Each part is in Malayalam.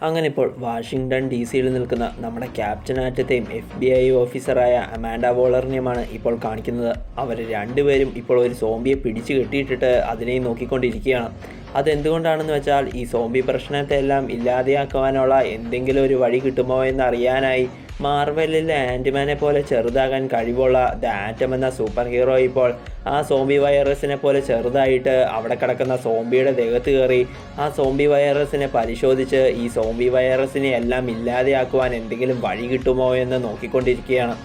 അങ്ങനെ ഇപ്പോൾ വാഷിങ്ടൺ DC-യിൽ നിൽക്കുന്ന നമ്മുടെ ക്യാപ്റ്റൻ ആറ്റത്തെയും FBI ഓഫീസറായ അമാൻഡ വോളറിനെയുമാണ് ഇപ്പോൾ കാണിക്കുന്നത്. അവർ രണ്ടുപേരും ഇപ്പോൾ ഒരു സോംബിയെ പിടിച്ചു കെട്ടിയിട്ടിട്ട് അതിനെയും നോക്കിക്കൊണ്ടിരിക്കുകയാണ്. അതെന്തുകൊണ്ടാണെന്ന് വെച്ചാൽ ഈ സോംബി പ്രശ്നത്തെ എല്ലാം ഇല്ലാതെയാക്കുവാനുള്ള എന്തെങ്കിലും ഒരു വഴി കിട്ടുമോ എന്നറിയാനായി മാർവലിലെ ആൻറ്റിമാനെ പോലെ ചെറുതാകാൻ കഴിവുള്ള ദ ആറ്റം എന്ന സൂപ്പർ ഹീറോ ഇപ്പോൾ ആ സോംബി വൈറസിനെ പോലെ ചെറുതായിട്ട് അവിടെ കിടക്കുന്ന സോംബിയുടെ ദേഹത്ത് കയറി ആ സോംബി വൈറസിനെ പരിശോധിച്ച് ഈ സോംബി വൈറസിനെ എല്ലാം ഇല്ലാതെയാക്കുവാൻ എന്തെങ്കിലും വഴി കിട്ടുമോ എന്ന് നോക്കിക്കൊണ്ടിരിക്കുകയാണ്.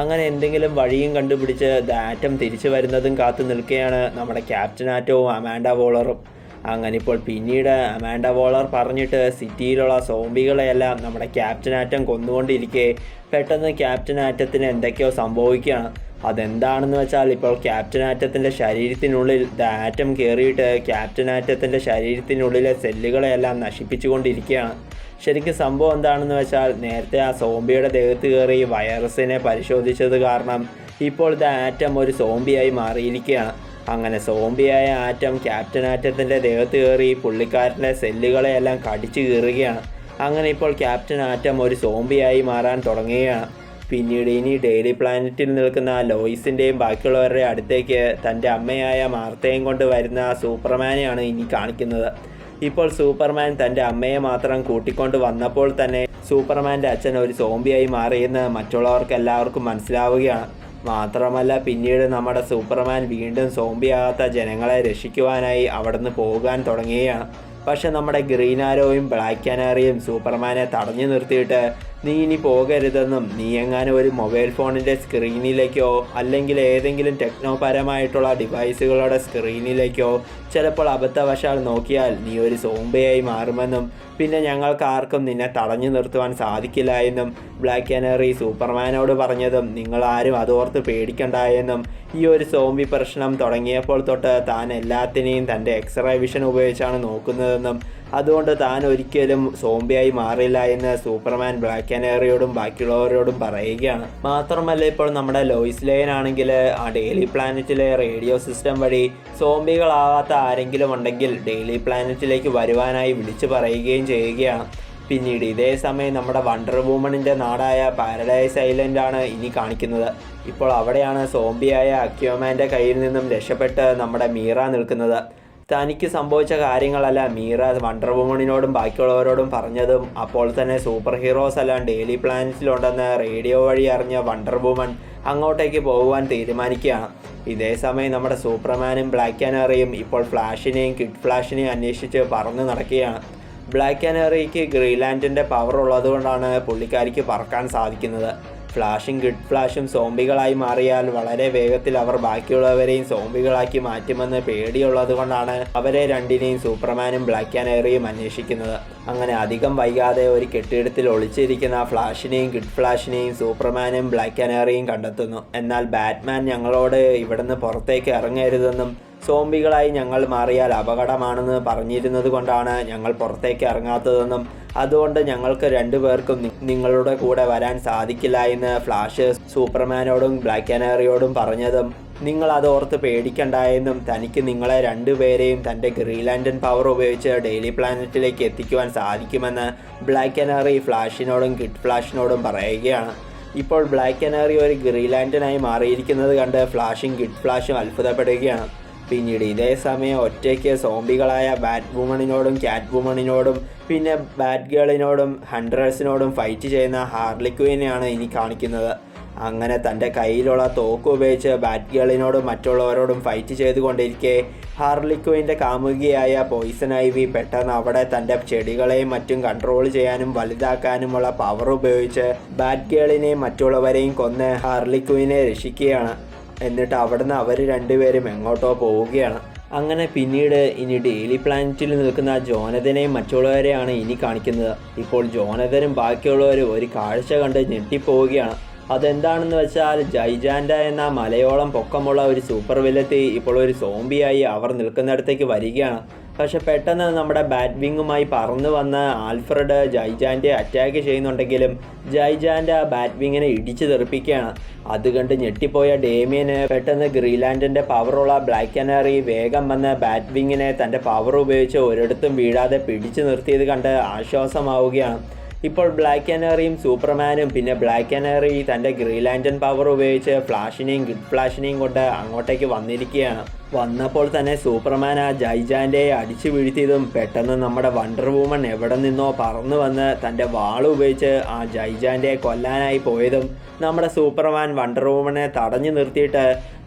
അങ്ങനെ എന്തെങ്കിലും വഴിയും കണ്ടുപിടിച്ച് ദ ആറ്റം തിരിച്ചു വരുന്നതും കാത്തു നിൽക്കുകയാണ് നമ്മുടെ ക്യാപ്റ്റൻ ആറ്റവും അമാൻഡ വോളറും. അങ്ങനെ ഇപ്പോൾ പിന്നീട് അമാൻഡ വോളർ പറഞ്ഞിട്ട് സിറ്റിയിലുള്ള സോംബികളെയെല്ലാം നമ്മുടെ ക്യാപ്റ്റൻ ആറ്റം കൊന്നുകൊണ്ടിരിക്കെ പെട്ടെന്ന് ക്യാപ്റ്റൻ ആറ്റത്തിന് എന്തൊക്കെയോ സംഭവിക്കുകയാണ്. അതെന്താണെന്ന് വെച്ചാൽ ഇപ്പോൾ ക്യാപ്റ്റൻ ആറ്റത്തിൻ്റെ ശരീരത്തിനുള്ളിൽ ദ ആറ്റം കയറിയിട്ട് ക്യാപ്റ്റൻ ആറ്റത്തിൻ്റെ ശരീരത്തിനുള്ളിലെ സെല്ലുകളെയെല്ലാം നശിപ്പിച്ചുകൊണ്ടിരിക്കുകയാണ്. ശരിക്കും സംഭവം എന്താണെന്ന് വെച്ചാൽ നേരത്തെ ആ സോംബിയുടെ ദേഹത്ത് കയറി വൈറസിനെ പരിശോധിച്ചത് കാരണം ഇപ്പോൾ ദ ആറ്റം ഒരു സോംബിയായി മാറിയിരിക്കുകയാണ്. അങ്ങനെ സോംബിയായ ആറ്റം ക്യാപ്റ്റൻ ആറ്റത്തിൻ്റെ ദേഹത്ത് കയറി പുള്ളിക്കാരൻ്റെ സെല്ലുകളെയെല്ലാം കടിച്ചു കീറുകയാണ്. അങ്ങനെ ഇപ്പോൾ ക്യാപ്റ്റൻ ആറ്റം ഒരു സോംബിയായി മാറാൻ തുടങ്ങുകയാണ്. പിന്നീട് ഇനി ഡെയിലി പ്ലാനറ്റിൽ നിൽക്കുന്ന ലോയിസിൻ്റെയും ബാക്കിയുള്ളവരുടെ അടുത്തേക്ക് തൻ്റെ അമ്മയായ മാർത്തയും കൊണ്ട് വരുന്ന സൂപ്പർമാനെയാണ് ഇനി കാണിക്കുന്നത്. ഇപ്പോൾ സൂപ്പർമാൻ തൻ്റെ അമ്മയെ മാത്രം കൂട്ടിക്കൊണ്ട് വന്നപ്പോൾ തന്നെ സൂപ്പർമാൻ്റെ അച്ഛൻ ഒരു സോംബിയായി മാറിയെന്ന് മറ്റുള്ളവർക്കെല്ലാവർക്കും മനസ്സിലാവുകയാണ്. മാത്രമല്ല പിന്നീട് നമ്മുടെ സൂപ്പർമാൻ വീണ്ടും സോംബിയാകാത്ത ജനങ്ങളെ രക്ഷിക്കുവാനായി അവിടുന്ന് പോകാൻ തുടങ്ങുകയാണ്. പക്ഷെ നമ്മുടെ ഗ്രീൻ ആരോയും ബ്ലാക്ക് കാനറിയും സൂപ്പർമാനെ തടഞ്ഞു നിർത്തിയിട്ട് നീ ഇനി പോകരുതെന്നും നീ എങ്ങാനും ഒരു മൊബൈൽ ഫോണിൻ്റെ സ്ക്രീനിലേക്കോ അല്ലെങ്കിൽ ഏതെങ്കിലും ടെക്നോപരമായിട്ടുള്ള ഡിവൈസുകളുടെ സ്ക്രീനിലേക്കോ ചിലപ്പോൾ അബദ്ധവശാൽ നോക്കിയാൽ നീ ഒരു സോംബിയായി മാറുമെന്നും പിന്നെ ഞങ്ങൾക്ക് ആർക്കും നിന്നെ തടഞ്ഞു നിർത്തുവാൻ സാധിക്കില്ല എന്നും ബ്ലാക്ക് കാനറി സൂപ്പർമാനോട് പറഞ്ഞതും നിങ്ങളാരും അതോർത്ത് പേടിക്കണ്ട എന്നും ഈ ഒരു സോംബി പ്രശ്നം തുടങ്ങിയപ്പോൾ തൊട്ട് താൻ എല്ലാത്തിനെയും തൻ്റെ എക്സ്റേ വിഷൻ ഉപയോഗിച്ചാണ് നോക്കുന്നതെന്നും അതുകൊണ്ട് താൻ ഒരിക്കലും സോംബിയായി മാറില്ല എന്ന് സൂപ്പർമാൻ ബ്ലാക്ക് കാനറിയോടും ബാക്കിയുള്ളവരോടും പറയുകയാണ്. മാത്രമല്ല ഇപ്പോൾ നമ്മുടെ ലോയിസ് ലെയ്ൻ ആണെങ്കിൽ ആ ഡെയിലി പ്ലാനറ്റിലെ റേഡിയോ സിസ്റ്റം വഴി സോംബികളാവാത്ത ആരെങ്കിലും ഉണ്ടെങ്കിൽ ഡെയിലി പ്ലാനറ്റിലേക്ക് വരുവാനായി വിളിച്ചു പറയുകയും ചെയ്യുകയാണ്. പിന്നീട് ഇതേ സമയം നമ്മുടെ വണ്ടർ വുമണിൻ്റെ നാടായ പാരഡൈസ് ഐലൻഡ് ആണ് ഇനി കാണിക്കുന്നത്. ഇപ്പോൾ അവിടെയാണ് സോംബിയായ അക്വാമാൻ്റെ കയ്യിൽ നിന്നും രക്ഷപ്പെട്ട് നമ്മുടെ മീറ നിൽക്കുന്നത്. തനിക്ക് സംഭവിച്ച കാര്യങ്ങളല്ല മീറ വണ്ടർ വുമണിനോടും ബാക്കിയുള്ളവരോടും പറഞ്ഞതും അപ്പോൾ തന്നെ സൂപ്പർ ഹീറോസ് എല്ലാം ഡെയിലി പ്ലാനറ്റിലുണ്ടെന്ന് റേഡിയോ വഴി അറിഞ്ഞ വണ്ടർ വുമൺ അങ്ങോട്ടേക്ക് പോകുവാൻ തീരുമാനിക്കുകയാണ്. ഇതേ സമയം നമ്മുടെ സൂപ്പർമാനും ബ്ലാക്ക് കാനറിയും ഇപ്പോൾ ഫ്ലാഷിനെയും കിഡ് ഫ്ലാഷിനെയും അന്വേഷിച്ച് പറന്ന് നടക്കുകയാണ്. ബ്ലാക്ക് കാനറിക്ക് ഗ്രീൻലാൻഡിൻ്റെ പവർ ഉള്ളതുകൊണ്ടാണ് പുള്ളിക്കാരിക്ക് പറക്കാൻ സാധിക്കുന്നത്. ഫ്ലാഷും കിഡ് ഫ്ലാഷും സോംബികളായി മാറിയാൽ വളരെ വേഗത്തിൽ അവർ ബാക്കിയുള്ളവരെയും സോംബികളാക്കി മാറ്റുമെന്ന് പേടിയുള്ളത് കൊണ്ടാണ് അവരെ രണ്ടിനെയും സൂപ്പർമാനും ബ്ലാക്ക് കാനറിയും അന്വേഷിക്കുന്നത്. അങ്ങനെ അധികം വൈകാതെ ഒരു കെട്ടിടത്തിൽ ഒളിച്ചിരിക്കുന്ന ഫ്ലാഷിനെയും കിഡ് ഫ്ലാഷിനെയും സൂപ്പർമാനും ബ്ലാക്ക് കാനറിയും കണ്ടെത്തുന്നു. എന്നാൽ ബാറ്റ്മാൻ ഞങ്ങളോട് ഇവിടുന്ന് പുറത്തേക്ക് ഇറങ്ങരുതെന്നും സോംബികളായി ഞങ്ങൾ മാറിയാൽ അപകടമാണെന്ന് പറഞ്ഞിരുന്നത് കൊണ്ടാണ് ഞങ്ങൾ പുറത്തേക്ക് ഇറങ്ങാത്തതെന്നും അതുകൊണ്ട് ഞങ്ങൾക്ക് രണ്ടുപേർക്കും നിങ്ങളുടെ കൂടെ വരാൻ സാധിക്കില്ല എന്ന് ഫ്ലാഷ് സൂപ്പർമാനോടും ബ്ലാക്ക് കാനറിയോടും പറഞ്ഞതും നിങ്ങൾ അതോർത്ത് പേടിക്കണ്ട എന്നും തനിക്ക് നിങ്ങളെ രണ്ടുപേരെയും തൻ്റെ ഗ്രീൻലാൻഡൻ പവർ ഉപയോഗിച്ച് ഡെയിലി പ്ലാനറ്റിലേക്ക് എത്തിക്കുവാൻ സാധിക്കുമെന്ന് ബ്ലാക്ക് കാനറി ഫ്ലാഷിനോടും കിഡ് ഫ്ലാഷിനോടും പറയുകയാണ്. ഇപ്പോൾ ബ്ലാക്ക് കാനറി ഒരു ഗ്രീൻലാൻഡനായി മാറിയിരിക്കുന്നത് കണ്ട് ഫ്ലാഷും കിഡ് ഫ്ലാഷും അത്ഭുതപ്പെടുകയാണ്. പിന്നീട് ഇതേ സമയം ഒറ്റയ്ക്ക് സോംബികളായ ബാറ്റ് വുമണിനോടും ക്യാറ്റ് വുമണിനോടും പിന്നെ ബാറ്റ് ഗേളിനോടും ഹൺഡ്രഡ്സിനോടും ഫൈറ്റ് ചെയ്യുന്ന ഹാർലി ക്വീനെയാണ് ഇനി കാണിക്കുന്നത്. അങ്ങനെ തൻ്റെ കയ്യിലുള്ള തോക്ക് ഉപയോഗിച്ച് ബാറ്റ് ഗേളിനോടും മറ്റുള്ളവരോടും ഫൈറ്റ് ചെയ്തുകൊണ്ടിരിക്കെ ഹാർലി ക്വീൻ്റെ കാമുകിയായ പോയിസൺ ഐവി പെട്ടെന്ന് അവിടെ തൻ്റെ ചെടികളെയും മറ്റും കൺട്രോൾ ചെയ്യാനും വലുതാക്കാനുമുള്ള പവർ ഉപയോഗിച്ച് ബാറ്റ് ഗേളിനെയും മറ്റുള്ളവരെയും കൊന്ന് ഹാർലി ക്വീനെ രക്ഷിക്കുകയാണ്. എന്നിട്ട് അവിടുന്ന് അവർ രണ്ടുപേരും എങ്ങോട്ടോ പോവുകയാണ്. അങ്ങനെ പിന്നീട് ഇനി ഡെയിലി പ്ലാനറ്റിൽ നിൽക്കുന്ന ജോനഥനെയും മറ്റുള്ളവരെയാണ് ഇനി കാണിക്കുന്നത്. ഇപ്പോൾ ജോനഥനും ബാക്കിയുള്ളവരും ഒരു കാഴ്ച കണ്ട് ഞെട്ടിപ്പോവുകയാണ്. അതെന്താണെന്ന് വെച്ചാൽ ജൈജാൻഡ എന്ന മലയോളം പൊക്കമുള്ള ഒരു സൂപ്പർ വില്ലത്തി ഇപ്പോൾ ഒരു സോംബിയായി അവർ നിൽക്കുന്നിടത്തേക്ക് വരികയാണ്. പക്ഷെ പെട്ടെന്ന് നമ്മുടെ ബാറ്റ് വിങ്ങുമായി പറന്നു വന്ന ആൽഫ്രഡ് ജൈജാൻ്റെ അറ്റാക്ക് ചെയ്യുന്നുണ്ടെങ്കിലും ജൈജാൻ്റെ ആ ബാറ്റ് വിങ്ങിനെ ഇടിച്ചു തെറിപ്പിക്കുകയാണ്. അത് കണ്ട് ഞെട്ടിപ്പോയ ഡേമിയന് പെട്ടെന്ന് ഗ്രീൻലാൻഡിൻ്റെ പവറുള്ള ബ്ലാക്ക് കനാറി വേഗം വന്ന് ബാറ്റ് വിങ്ങിനെ തൻ്റെ പവർ ഉപയോഗിച്ച് ഒരിടത്തും വീഴാതെ പിടിച്ചു നിർത്തിയത് കണ്ട് ആശ്വാസമാവുകയാണ്. ഇപ്പോൾ ബ്ലാക്ക് കനാറിയും സൂപ്പർമാനും പിന്നെ ബ്ലാക്ക് കനാറി തൻ്റെ ഗ്രീൻലാൻഡൻ പവർ ഉപയോഗിച്ച് ഫ്ലാഷിനെയും ഗിഡ് ഫ്ലാഷിനെയും കൊണ്ട് അങ്ങോട്ടേക്ക് വന്നിരിക്കുകയാണ്. വന്നപ്പോൾ തന്നെ സൂപ്പർമാൻ ആ ജൈജാൻ്റെ അടിച്ചു വീഴ്ത്തിയതും പെട്ടെന്ന് നമ്മുടെ വണ്ടർ വുമൺ എവിടെ നിന്നോ പറന്നു വന്ന് തൻ്റെ വാൾ ഉപയോഗിച്ച് ആ ജൈജാൻ്റെ കൊല്ലാനായി പോയതും നമ്മുടെ സൂപ്പർമാൻ വണ്ടർ വുമനെ തടഞ്ഞു നിർത്തിയിട്ട്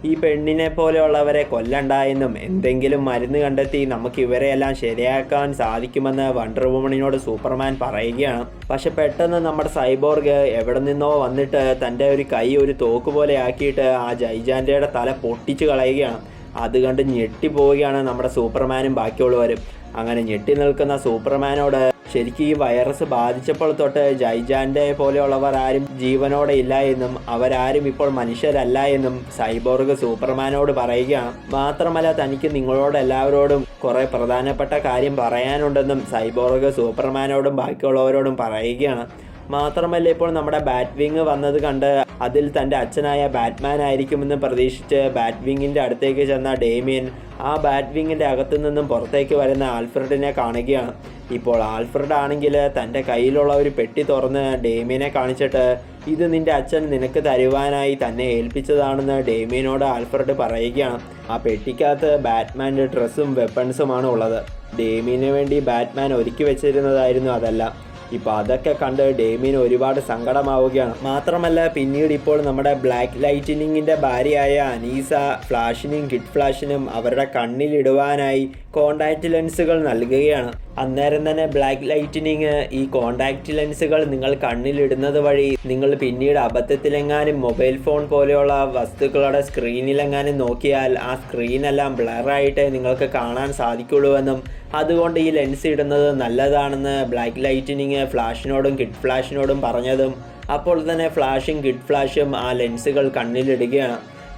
ഈ പെണ്ണിനെ പോലെയുള്ളവരെ കൊല്ലണ്ട എന്നും എന്തെങ്കിലും മരുന്ന് കണ്ടെത്തി നമുക്ക് ഇവരെയെല്ലാം ശരിയാക്കാൻ സാധിക്കുമെന്ന് വണ്ടർ വുമണിനോട് സൂപ്പർമാൻ പറയുകയാണ്. പക്ഷെ പെട്ടെന്ന് നമ്മുടെ സൈബോർഗ് എവിടെ നിന്നോ വന്നിട്ട് തൻ്റെ ഒരു കൈ ഒരു തോക്ക് പോലെ ആക്കിയിട്ട് ആ ജൈജാൻ്റെ തല പൊട്ടിച്ചു കളയുകയാണ്. അത് കണ്ട് ഞെട്ടിപ്പോവുകയാണ് നമ്മുടെ സൂപ്പർമാനും ബാക്കിയുള്ളവരും. അങ്ങനെ ഞെട്ടി നിൽക്കുന്ന സൂപ്പർമാനോട് ശരിക്കും ഈ വൈറസ് ബാധിച്ചപ്പോൾ തൊട്ട് ജൈജാൻ്റെ പോലെയുള്ളവർ ആരും ജീവനോടെ ഇല്ല എന്നും അവരാരും ഇപ്പോൾ മനുഷ്യരല്ല എന്നും സൈബോർഗ് സൂപ്പർമാനോട് പറയുകയാണ്. മാത്രമല്ല തനിക്ക് നിങ്ങളോട് എല്ലാവരോടും കുറേ പ്രധാനപ്പെട്ട കാര്യം പറയാനുണ്ടെന്നും സൈബോർഗ് സൂപ്പർമാനോടും ബാക്കിയുള്ളവരോടും പറയുകയാണ്. മാത്രമല്ല ഇപ്പോൾ നമ്മുടെ ബാറ്റ് വിങ് വന്നത് കണ്ട് അതിൽ തൻ്റെ അച്ഛനായ ബാറ്റ്മാൻ ആയിരിക്കുമെന്ന് പ്രതീക്ഷിച്ച് ബാറ്റ് വിങ്ങിൻ്റെ അടുത്തേക്ക് ചെന്ന ഡേമിയൻ ആ ബാറ്റ് വിങ്ങിൻ്റെ അകത്തു നിന്നും പുറത്തേക്ക് വരുന്ന ആൽഫ്രഡിനെ കാണുകയാണ്. ഇപ്പോൾ ആൽഫ്രഡ് ആണെങ്കിൽ തൻ്റെ കയ്യിലുള്ള ഒരു പെട്ടി തുറന്ന് ഡേമിയനെ കാണിച്ചിട്ട് ഇത് നിൻ്റെ അച്ഛൻ നിനക്ക് തരുവാനായി തന്നെ ഏൽപ്പിച്ചതാണെന്ന് ഡേമിയനോട് ആൽഫ്രഡ് പറയുകയാണ്. ആ പെട്ടിക്കകത്ത് ബാറ്റ്മാൻ്റെ ഡ്രസ്സും വെപ്പൺസുമാണ് ഉള്ളത്. ഡേമിയന് വേണ്ടി ബാറ്റ്മാൻ ഒരുക്കി വെച്ചിരുന്നതായിരുന്നു അതെല്ലാം. ഇപ്പോൾ അതൊക്കെ കണ്ട് ഡേമിയന് ഒരുപാട് സങ്കടമാവുകയാണ്. മാത്രമല്ല പിന്നീട് ഇപ്പോൾ നമ്മുടെ ബ്ലാക്ക് ലൈറ്റ്നിങ്ങിൻ്റെ ഭാര്യയായ അനീസ ഫ്ലാഷിനും കിഡ് ഫ്ലാഷിനും അവരുടെ കണ്ണിലിടുവാനായി കോണ്ടാക്റ്റ് ലെൻസുകൾ നൽകുകയാണ്. അന്നേരം തന്നെ ബ്ലാക്ക് ലൈറ്റ്നിങ് ഈ കോണ്ടാക്റ്റ് ലെൻസുകൾ നിങ്ങൾ കണ്ണിലിടുന്നത് വഴി നിങ്ങൾ പിന്നീട് അബദ്ധത്തിലെങ്ങാനും മൊബൈൽ ഫോൺ പോലെയുള്ള വസ്തുക്കളുടെ സ്ക്രീനിലെങ്ങാനും നോക്കിയാൽ ആ സ്ക്രീനെല്ലാം ബ്ലറായിട്ട് നിങ്ങൾക്ക് കാണാൻ സാധിക്കുള്ളൂ എന്നും അതുകൊണ്ട് ഈ ലെൻസ് ഇടുന്നത് നല്ലതാണെന്ന് ബ്ലാക്ക് ലൈറ്റ്നിങ് ഫ്ലാഷിനോടും കിഡ് ഫ്ലാഷിനോടും പറഞ്ഞതും അപ്പോൾ തന്നെ ഫ്ലാഷും കിഡ് ഫ്ലാഷും ആ ലെൻസുകൾ കണ്ണിലിടുകയാണ്.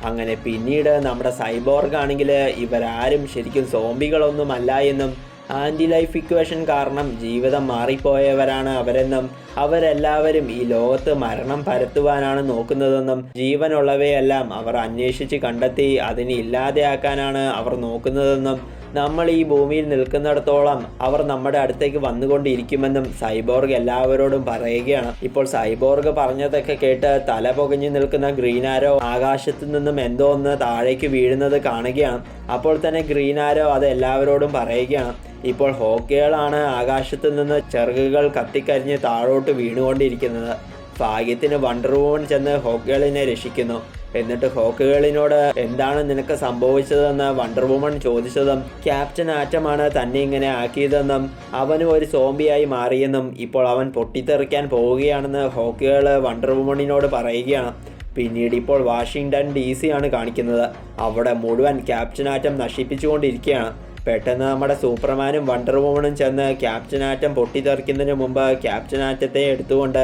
അങ്ങനെ പിന്നീട് നമ്മുടെ സൈബോർഗ് ആണെങ്കിൽ ഇവരാരും ശരിക്കും സോംബികളൊന്നുമല്ല എന്നും ആൻറ്റി ലൈഫ് ഇക്വേഷൻ കാരണം ജീവിതം മാറിപ്പോയവരാണ് അവരെന്നും അവരെല്ലാവരും ഈ ലോകത്ത് മരണം പരത്തുവാനാണ് നോക്കുന്നതെന്നും ജീവനുള്ളവയെല്ലാം അവർ അന്വേഷിച്ച് കണ്ടെത്തി അതിനെ ഇല്ലാതെയാക്കാനാണ് അവർ നോക്കുന്നതെന്നും നമ്മൾ ഈ ഭൂമിയിൽ നിൽക്കുന്നിടത്തോളം അവർ നമ്മുടെ അടുത്തേക്ക് വന്നുകൊണ്ടിരിക്കുമെന്നും സൈബോർഗ് എല്ലാവരോടും പറയുകയാണ്. ഇപ്പോൾ സൈബോർഗ് പറഞ്ഞതൊക്കെ കേട്ട് തല പുകഞ്ഞു നിൽക്കുന്ന ഗ്രീൻ ആരോ ആകാശത്തു നിന്നും എന്തോ ഒന്ന് താഴേക്ക് വീഴുന്നത് കാണുകയാണ്. അപ്പോൾ തന്നെ ഗ്രീൻ ആരോ അത് എല്ലാവരോടും പറയുകയാണ്. ഇപ്പോൾ ഹോക്കികളാണ് ആകാശത്തു നിന്ന് ചിറകുകൾ കത്തിക്കരിഞ്ഞ് താഴോട്ട് വീണുകൊണ്ടിരിക്കുന്നത്. ഭാഗ്യത്തിന് വണ്ടർ വുമൺ ചെന്ന് ഹോക്കികളിനെ രക്ഷിക്കുന്നു. എന്നിട്ട് ഹോക്കുകളിനോട് എന്താണ് നിനക്ക് സംഭവിച്ചതെന്ന് വണ്ടർ വുമൺ ചോദിച്ചതും ക്യാപ്റ്റൻ ആറ്റമാണ് തന്നെ ഇങ്ങനെ ആക്കിയതെന്നും അവനും ഒരു സോംബിയായി മാറിയെന്നും ഇപ്പോൾ അവൻ പൊട്ടിത്തെറിക്കാൻ പോവുകയാണെന്ന് ഹോക്കുകൾ വണ്ടർ വുമണിനോട് പറയുകയാണ്. പിന്നീട് ഇപ്പോൾ വാഷിങ്ടൺ DC ആണ് കാണിക്കുന്നത്. അവിടെ മുഴുവൻ ക്യാപ്റ്റൻ ആറ്റം നശിപ്പിച്ചുകൊണ്ടിരിക്കുകയാണ്. പെട്ടെന്ന് നമ്മുടെ സൂപ്പർമാനും വണ്ടർ വുമണും ചെന്ന് ക്യാപ്റ്റൻ ആറ്റം പൊട്ടിത്തെറിക്കുന്നതിന് മുമ്പ് ക്യാപ്റ്റൻ ആറ്റത്തെ എടുത്തുകൊണ്ട്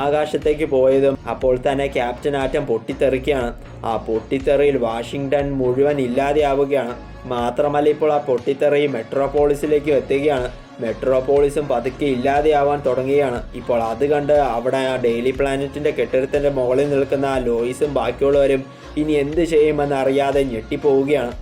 ആകാശത്തേക്ക് പോയതും അപ്പോൾ തന്നെ ക്യാപ്റ്റൻ ആറ്റം പൊട്ടിത്തെറിക്കുകയാണ്. ആ പൊട്ടിത്തെറിയിൽ വാഷിങ്ടൺ മുഴുവൻ ഇല്ലാതെയാവുകയാണ്. മാത്രമല്ല ഇപ്പോൾ ആ പൊട്ടിത്തെറി മെട്രോപോളിസിലേക്ക് എത്തുകയാണ്. മെട്രോപോളിസും പതുക്കെ ഇല്ലാതെയാവാൻ തുടങ്ങുകയാണ്. ഇപ്പോൾ അത് കണ്ട് അവിടെ ആ ഡെയിലി പ്ലാനറ്റിൻ്റെ കെട്ടിടത്തിൻ്റെ മുകളിൽ നിൽക്കുന്ന ലോയിസും ബാക്കിയുള്ളവരും ഇനി എന്ത് ചെയ്യുമെന്ന് അറിയാതെ ഞെട്ടിപ്പോവുകയാണ്.